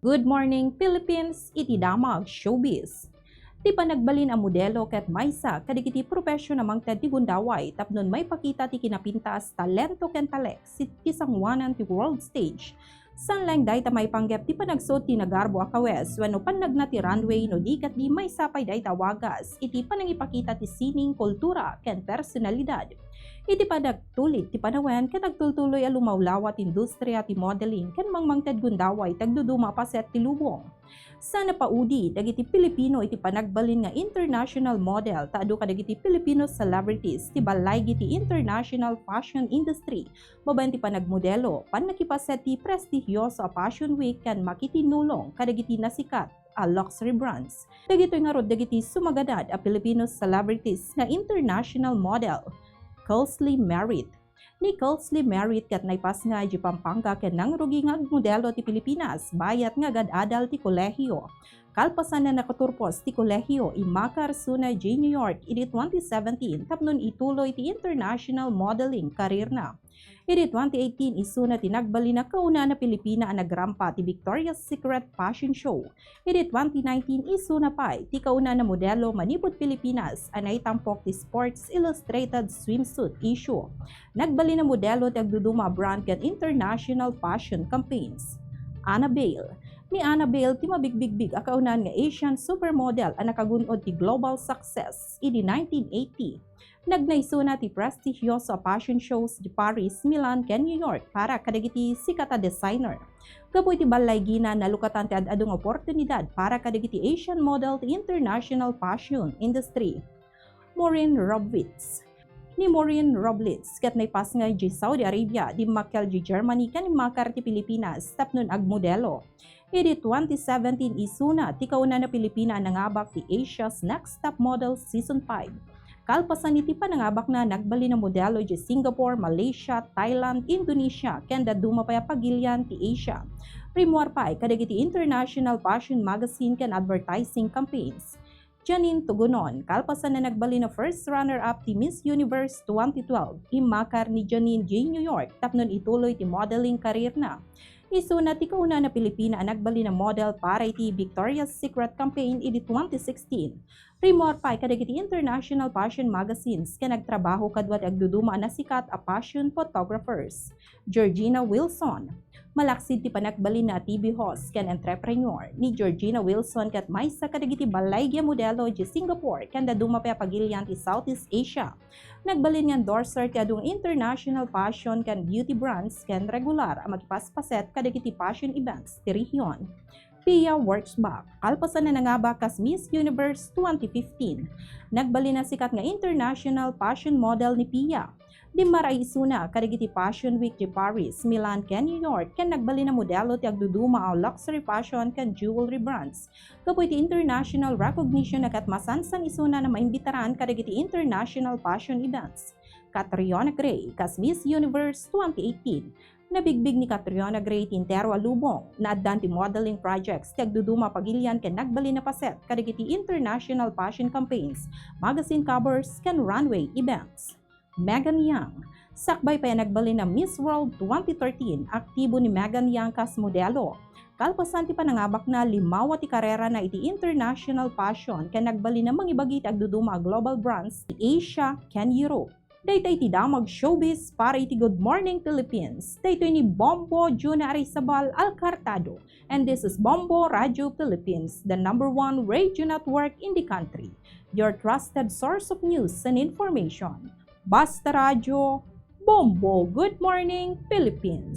Good morning, Philippines! Iti damag showbiz. Ti panagbalin ang modelo ket maysa kadagiti propesyon namang ti gundaway tapnon may pakita ti kinapintas talento ken talek ti sangwanan ti world stage. Sanlang dayta may panggep ti panagsot ti nagarbo a kawes wenno pannagna ti runway no dikat di may sapay dayta wagas iti panangipakita ti sining kultura ken personalidad. Iti panagtulit ti panawen ken nagtultuloy a lumawlawat industriya ti modeling ken mangmangted gundaway tagduduma paset ti lubong. Sana paudi dagiti Pilipino iti panagbalin nga international model taado kadagiti Filipino celebrities ti balay iti international fashion industry babaen ti panagmodelo pannakipaset ti prestigyoso a fashion week ken makitinulong kadagiti nasikat a luxury brands. Dagitoy nga rod dagiti sumagadad a Filipino celebrities nga international model. Kelsey Merritt. Ni Kelsey Merritt kat naipas nga di Pampanga ken nangrugi nga modelo ti Pilipinas bayat nga gad-adal ti kolehiyo. Kalpasan na nakaturpos ti kolehiyo Immacar Suna J. New York iti 2017 tapnon ituloy ti international modeling career na. Iti 2018 isuna tinagbali na kauna na Pilipina ang nagrampa ti Victoria's Secret Fashion Show. Iti 2019 isuna pa ti kauna na modelo manipod Pilipinas anay tampok ti Sports Illustrated swimsuit issue. Nagbali na modelo ti agduduma brand ken international fashion campaigns. Annabelle. Ni Annabelle ti mabigbigbig a kaunan nga Asian supermodel ang nakagunod ti global success iti 1980. Nagnaisuna ti prestigyoso fashion shows di Paris, Milan, ken New York para kadagiti sikata designer. Kapoy ti balay gina nalukatan ti adadong oportunidad para kadagiti Asian model ti international fashion industry. Maureen Roblitz. Ni Maureen Roblitz ket naipas nga di Saudi Arabia di Makel di Germany ken Makar ti Pilipinas tapnon agmodelo. Iti 2017 isuna ti kauna na Pilipina nangabak ti Asia's Next Top Model Season 5. Kalpasan iti panangabak na nagbali na modelo di Singapore, Malaysia, Thailand, Indonesia, ken daduma paya pagilian ti Asia. Primuar pa ay kadagiti international fashion magazine ken advertising campaigns. Janine Tugunon, kalpasan na nagbali na first runner-up ti Miss Universe 2012, Immacar ni Janine J. New York, tapnon ituloy ti modeling career na. Isuna ti kauna na Pilipina ang nagbali na model para iti Victoria's Secret campaign iti 2016. Primor pa kadagiti international fashion magazines ken nagtrabaho kadwat agduduma na sikat a fashion photographers. Georgina Wilson. Malaksid ti panagbalin na TV host ken entrepreneur ni Georgina Wilson ket maysa kadagiti balaygia modelo di Singapore ken daduma pa pagilian ti Southeast Asia. Nagbalin nga endorser ti adung international fashion ken beauty brands ken regular a magpaspaset kadagiti fashion events ti rehiyon. Pia Wurtzbach, kalpasan na nangaba kas Miss Universe 2015. Nagbali na sikat nga international fashion model ni Pia. Di maraisuna kadagiti Fashion Week di Paris, Milan ken New York ken nagbali na modelo ti agduduma a luxury fashion ken jewelry brands. Kapoy ti international recognition na kat masansan isuna na maimbitaran kadagiti international fashion events. Catriona Gray, kas Miss Universe 2018. Nabigbig ni Catriona Gray tintero a lubong na addan ti modeling projects ti agduduma pagilian ken nagbali na paset kadagiti international fashion campaigns, magazine covers ken runway events. Megan Young. Sakbay pa nagbali na Miss World 2013, aktibo ni Megan Young kas modelo. Kalpasan ti panangabak na limawa ti karera na iti international fashion ken nagbali na mangibagi ti agduduma global brands ti Asia ken Europe. Daytoy ti damag showbiz para iti Good Morning Philippines. Daytoy ni Bombo Juna Arizabal Alcartado. And this is Bombo Radio Philippines, the #1 radio network in the country. Your trusted source of news and information. Basta Radio, Bombo Good Morning Philippines.